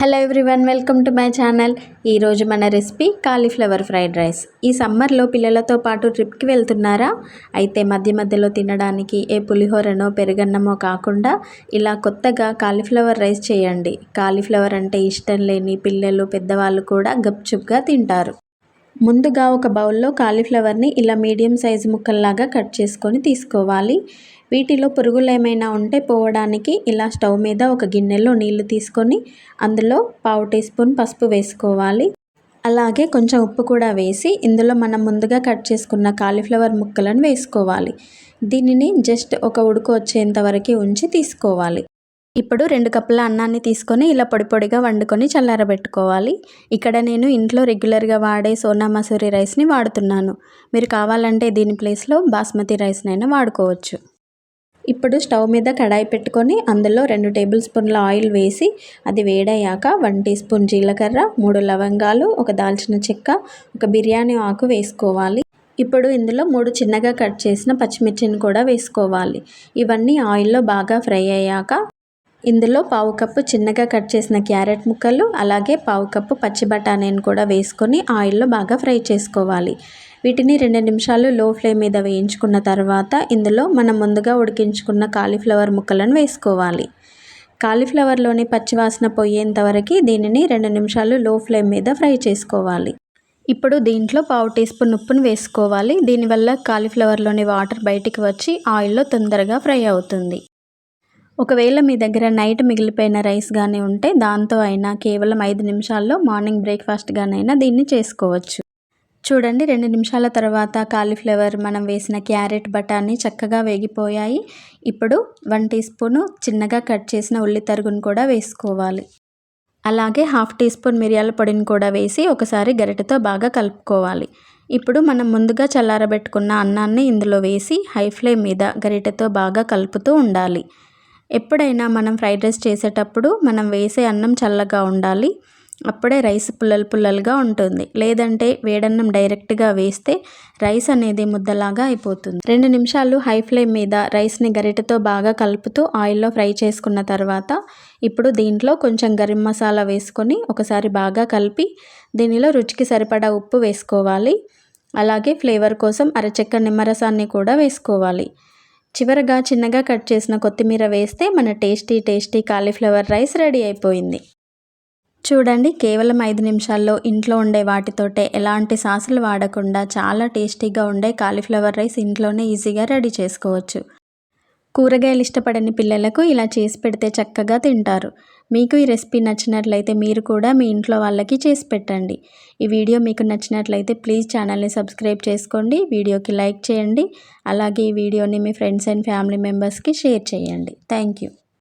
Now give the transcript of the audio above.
Hello everyone, welcome to my channel. ఈరోజు మన recipe cauliflower fried rice. ఈ సమ్మర్లో పిల్లలతో పాటు ట్రిప్కి వెళ్తున్నారా? అయితే మధ్య మధ్యలో తినడానికి ఏ పులిహోరనో పెరుగన్నమో కాకుండా ఇలా కొత్తగా కాలీఫ్లవర్ రైస్ చేయండి. కాలీఫ్లవర్ అంటే ఇష్టం లేని పిల్లలు పెద్దవాళ్ళు కూడా గప్చుప్గా తింటారు. ముందుగా ఒక బౌల్లో కాలీఫ్లవర్ని ఇలా మీడియం సైజు ముక్కల్లాగా కట్ చేసుకొని తీసుకోవాలి. వీటిలో పురుగులు ఏమైనా ఉంటే పోవడానికి ఇలా స్టవ్ మీద ఒక గిన్నెలో నీళ్లు తీసుకొని అందులో 1/2 టీ స్పూన్ పసుపు వేసుకోవాలి. అలాగే కొంచెం ఉప్పు కూడా వేసి ఇందులో మనం ముందుగా కట్ చేసుకున్న కాలీఫ్లవర్ ముక్కలను వేసుకోవాలి. దీనిని జస్ట్ ఒక ఉడుకు వచ్చేంత వరకు ఉంచి తీసుకోవాలి. ఇప్పుడు 2 కప్పుల అన్నాన్ని తీసుకొని ఇలా పొడి పొడిగా వండుకొని చల్లారబెట్టుకోవాలి. ఇక్కడ నేను ఇంట్లో రెగ్యులర్గా వాడే సోనా మసూరి రైస్ని వాడుతున్నాను. మీరు కావాలంటే దీని ప్లేస్లో బాస్మతి రైస్నైనా వాడుకోవచ్చు. ఇప్పుడు స్టవ్ మీద కడాయి పెట్టుకొని అందులో 2 టేబుల్ స్పూన్ల ఆయిల్ వేసి అది వేడయ్యాక 1 టీ స్పూన్ జీలకర్ర, 3 లవంగాలు, 1 దాల్చిన చెక్క, 1 బిర్యానీ ఆకు వేసుకోవాలి. ఇప్పుడు ఇందులో 3 చిన్నగా కట్ చేసిన పచ్చిమిర్చిని కూడా వేసుకోవాలి. ఇవన్నీ ఆయిల్లో బాగా ఫ్రై అయ్యాక ఇందులో 1/2 కప్పు చిన్నగా కట్ చేసిన క్యారెట్ ముక్కలు, అలాగే 1/2 కప్పు పచ్చి బఠానీని కూడా వేసుకొని ఆయిల్లో బాగా ఫ్రై చేసుకోవాలి. వీటిని 2 నిమిషాలు లో ఫ్లేమ్ మీద వేయించుకున్న తర్వాత ఇందులో మనం ముందుగా ఉడికించుకున్న కాలీఫ్లవర్ ముక్కలను వేసుకోవాలి. కాలీఫ్లవర్లోని పచ్చివాసన పోయేంత వరకు దీనిని 2 నిమిషాలు లో ఫ్లేమ్ మీద ఫ్రై చేసుకోవాలి. ఇప్పుడు దీంట్లో 1/2 టీ స్పూన్ ఉప్పును వేసుకోవాలి. దీనివల్ల కాలీఫ్లవర్లోని వాటర్ బయటికి వచ్చి ఆయిల్లో తొందరగా ఫ్రై అవుతుంది. ఒకవేళ మీ దగ్గర నైట్ మిగిలిపోయిన రైస్ కానీ ఉంటే దాంతో అయినా కేవలం 5 నిమిషాల్లో మార్నింగ్ బ్రేక్ఫాస్ట్గానైనా దీన్ని చేసుకోవచ్చు. చూడండి, 2 నిమిషాల తర్వాత కాలీఫ్లవర్, మనం వేసిన క్యారెట్, బఠానీ చక్కగా వేగిపోయాయి. ఇప్పుడు 1 టీ స్పూను చిన్నగా కట్ చేసిన ఉల్లి తరుగును కూడా వేసుకోవాలి. అలాగే 1/2 టీ స్పూన్ మిరియాల పొడిని కూడా వేసి ఒకసారి గరిటెతో బాగా కలుపుకోవాలి. ఇప్పుడు మనం ముందుగా చల్లారబెట్టుకున్న అన్నాన్ని ఇందులో వేసి హై ఫ్లేమ్ మీద గరిటెతో బాగా కలుపుతూ ఉండాలి. ఎప్పుడైనా మనం ఫ్రైడ్ రైస్ చేసేటప్పుడు మనం వేసే అన్నం చల్లగా ఉండాలి. అప్పుడే రైస్ పుల్లలు పుల్లలుగా ఉంటుంది. లేదంటే వేడన్నం డైరెక్ట్గా వేస్తే రైస్ అనేది ముద్దలాగా అయిపోతుంది. 2 నిమిషాలు హై ఫ్లేమ్ మీద రైస్ని గరిటెతో బాగా కలుపుతూ ఆయిల్లో ఫ్రై చేసుకున్న తర్వాత ఇప్పుడు దీంట్లో కొంచెం గరం మసాలా వేసుకొని ఒకసారి బాగా కలిపి దీనిలో రుచికి సరిపడా ఉప్పు వేసుకోవాలి. అలాగే ఫ్లేవర్ కోసం అరచెక్క నిమ్మరసాన్ని కూడా వేసుకోవాలి. చివరగా చిన్నగా కట్ చేసిన కొత్తిమీర వేస్తే మన టేస్టీ కాలీఫ్లవర్ రైస్ రెడీ అయిపోయింది. చూడండి, కేవలం 5 నిమిషాల్లో ఇంట్లో ఉండే వాటితోటే ఎలాంటి సాసులు వాడకుండా చాలా టేస్టీగా ఉండే కాలీఫ్లవర్ రైస్ ఇంట్లోనే ఈజీగా రెడీ చేసుకోవచ్చు. కూరగాయలు ఇష్టపడని పిల్లలకు ఇలా చేసి పెడితే చక్కగా తింటారు. మీకు ఈ రెసిపీ నచ్చినట్లయితే మీరు కూడా మీ ఇంట్లో వాళ్ళకి చేసి పెట్టండి. ఈ వీడియో మీకు నచ్చినట్లయితే ప్లీజ్ ఛానల్ని సబ్స్క్రైబ్ చేసుకోండి, వీడియోకి లైక్ చేయండి. అలాగే ఈ వీడియోని మీ ఫ్రెండ్స్ అండ్ ఫ్యామిలీ మెంబర్స్కి షేర్ చేయండి. Thank you.